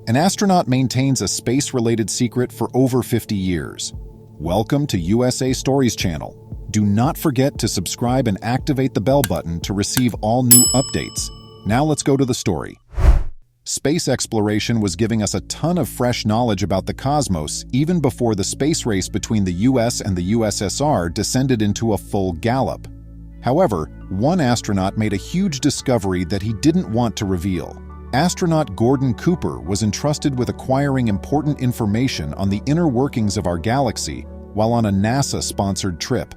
An astronaut maintains a space-related secret for over 50 years. Welcome to USA Stories channel. Do not forget to subscribe and activate the bell button to receive all new updates. Now let's go to the story. Space exploration was giving us a ton of fresh knowledge about the cosmos even before the space race between the US and the USSR descended into a full gallop. However, one astronaut made a huge discovery that he didn't want to reveal. Astronaut Gordon Cooper was entrusted with acquiring important information on the inner workings of our galaxy while on a NASA-sponsored trip.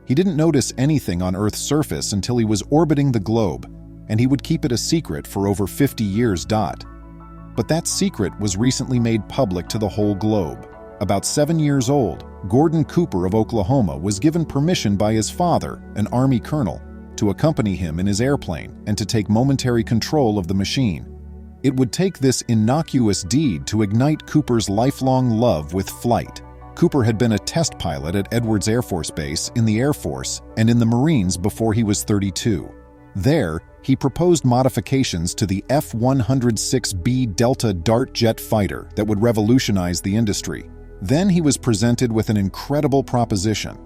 He didn't notice anything on Earth's surface until he was orbiting the globe, and he would keep it a secret for over 50 years. But that secret was recently made public to the whole globe. About 7 years old, Gordon Cooper of Oklahoma was given permission by his father, an Army colonel, to accompany him in his airplane and to take momentary control of the machine. It would take this innocuous deed to ignite Cooper's lifelong love with flight. Cooper had been a test pilot at Edwards Air Force Base in the Air Force and in the Marines before he was 32. There, he proposed modifications to the F-106B Delta Dart jet fighter that would revolutionize the industry. Then he was presented with an incredible proposition.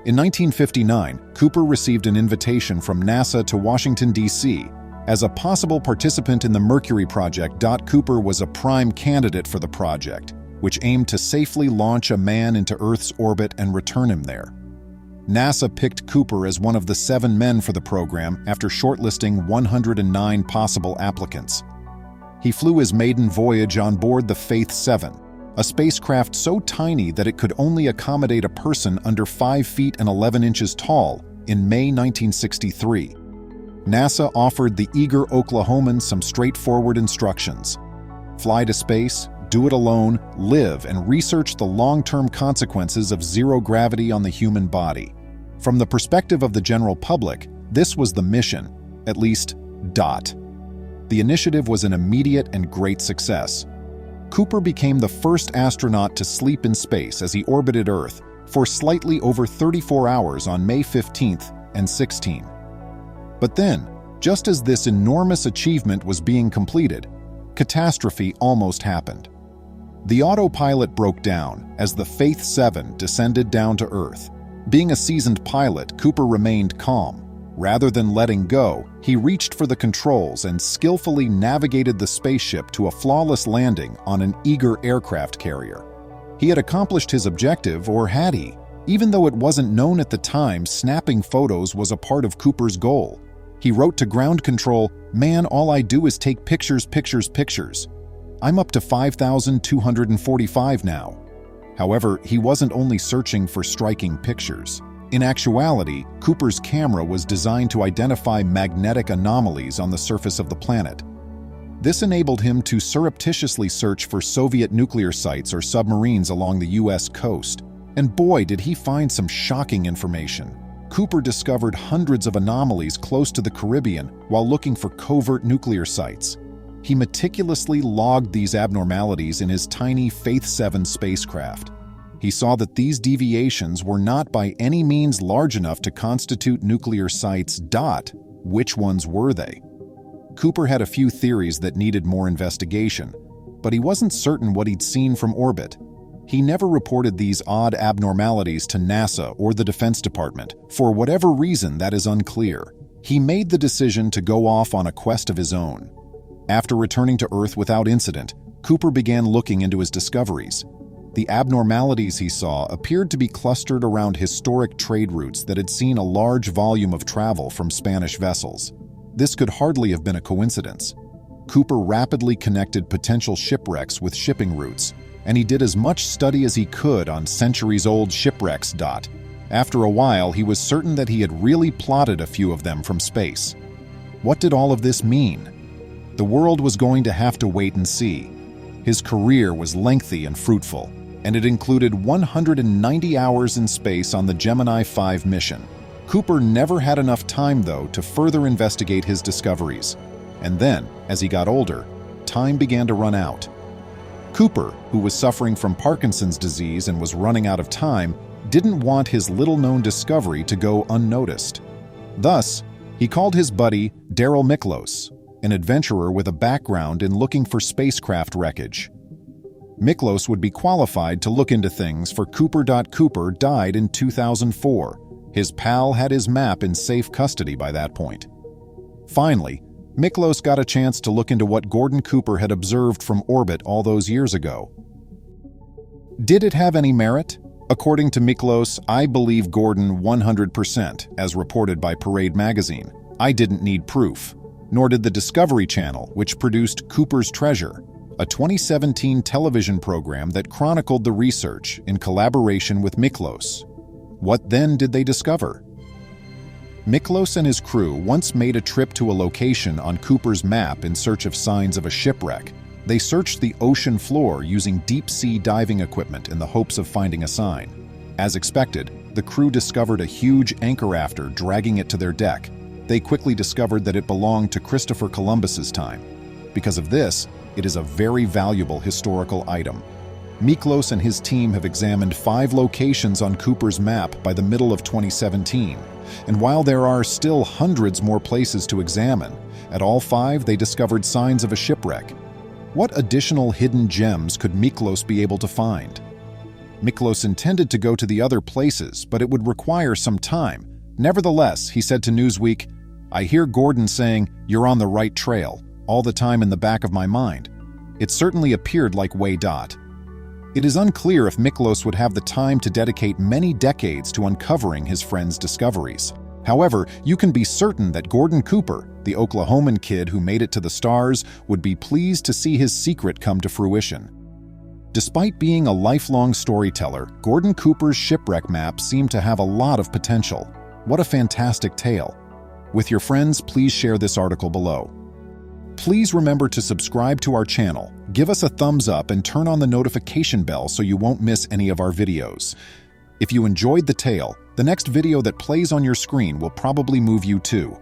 In 1959, Cooper received an invitation from NASA to Washington, D.C. As a possible participant in the Mercury project, Cooper was a prime candidate for the project, which aimed to safely launch a man into Earth's orbit and return him there. NASA picked Cooper as one of the 7 men for the program after shortlisting 109 possible applicants. He flew his maiden voyage on board the Faith 7, a spacecraft so tiny that it could only accommodate a person under 5 feet and 11 inches tall, in May 1963. NASA offered the eager Oklahomans some straightforward instructions. Fly to space, do it alone, live, and research the long-term consequences of zero gravity on the human body. From the perspective of the general public, this was the mission, at least. The initiative was an immediate and great success. Cooper became the first astronaut to sleep in space as he orbited Earth for slightly over 34 hours on May 15th and 16. But then, just as this enormous achievement was being completed, catastrophe almost happened. The autopilot broke down as the Faith 7 descended down to Earth. Being a seasoned pilot, Cooper remained calm. Rather than letting go, he reached for the controls and skillfully navigated the spaceship to a flawless landing on an eager aircraft carrier. He had accomplished his objective, or had he? Even though it wasn't known at the time, snapping photos was a part of Cooper's goal. He wrote to ground control, "Man, all I do is take pictures. I'm up to 5,245 now." However, he wasn't only searching for striking pictures. In actuality, Cooper's camera was designed to identify magnetic anomalies on the surface of the planet. This enabled him to surreptitiously search for Soviet nuclear sites or submarines along the US coast. And boy, did he find some shocking information. Cooper discovered hundreds of anomalies close to the Caribbean while looking for covert nuclear sites. He meticulously logged these abnormalities in his tiny Faith 7 spacecraft. He saw that these deviations were not by any means large enough to constitute nuclear sites. Which ones were they? Cooper had a few theories that needed more investigation, but he wasn't certain what he'd seen from orbit. He never reported these odd abnormalities to NASA or the Defense Department. For whatever reason, that is unclear. He made the decision to go off on a quest of his own. After returning to Earth without incident, Cooper began looking into his discoveries. The abnormalities he saw appeared to be clustered around historic trade routes that had seen a large volume of travel from Spanish vessels. This could hardly have been a coincidence. Cooper rapidly connected potential shipwrecks with shipping routes, and he did as much study as he could on centuries-old shipwrecks. After a while, he was certain that he had really plotted a few of them from space. What did all of this mean? The world was going to have to wait and see. His career was lengthy and fruitful, and it included 190 hours in space on the Gemini 5 mission. Cooper never had enough time, though, to further investigate his discoveries. And then, as he got older, time began to run out. Cooper, who was suffering from Parkinson's disease and was running out of time, didn't want his little-known discovery to go unnoticed. Thus, he called his buddy Darryl Miklos, an adventurer with a background in looking for spacecraft wreckage. Miklos would be qualified to look into things, for Cooper. Cooper died in 2004. His pal had his map in safe custody by that point. Finally, Miklos got a chance to look into what Gordon Cooper had observed from orbit all those years ago. Did it have any merit? According to Miklos, I believe Gordon 100%, as reported by Parade magazine. I didn't need proof. Nor did the Discovery Channel, which produced Cooper's Treasure, a 2017 television program that chronicled the research in collaboration with Miklos. What then did they discover? Miklos and his crew once made a trip to a location on Cooper's map in search of signs of a shipwreck. They searched the ocean floor using deep-sea diving equipment in the hopes of finding a sign. As expected, the crew discovered a huge anchor rafter dragging it to their deck. They quickly discovered that it belonged to Christopher Columbus's time. Because of this, it is a very valuable historical item. Miklos and his team have examined 5 locations on Cooper's map by the middle of 2017. And while there are still hundreds more places to examine, at all 5 they discovered signs of a shipwreck. What additional hidden gems could Miklos be able to find? Miklos intended to go to the other places, but it would require some time. Nevertheless, he said to Newsweek, "I hear Gordon saying, 'You're on the right trail,' all the time in the back of my mind. It certainly appeared like way dot." It is unclear if Miklos would have the time to dedicate many decades to uncovering his friend's discoveries. However, you can be certain that Gordon Cooper, the Oklahoman kid who made it to the stars, would be pleased to see his secret come to fruition. Despite being a lifelong storyteller, Gordon Cooper's shipwreck map seemed to have a lot of potential. What a fantastic tale. With your friends, please share this article below. Please remember to subscribe to our channel, give us a thumbs up, and turn on the notification bell so you won't miss any of our videos. If you enjoyed the tale, the next video that plays on your screen will probably move you too.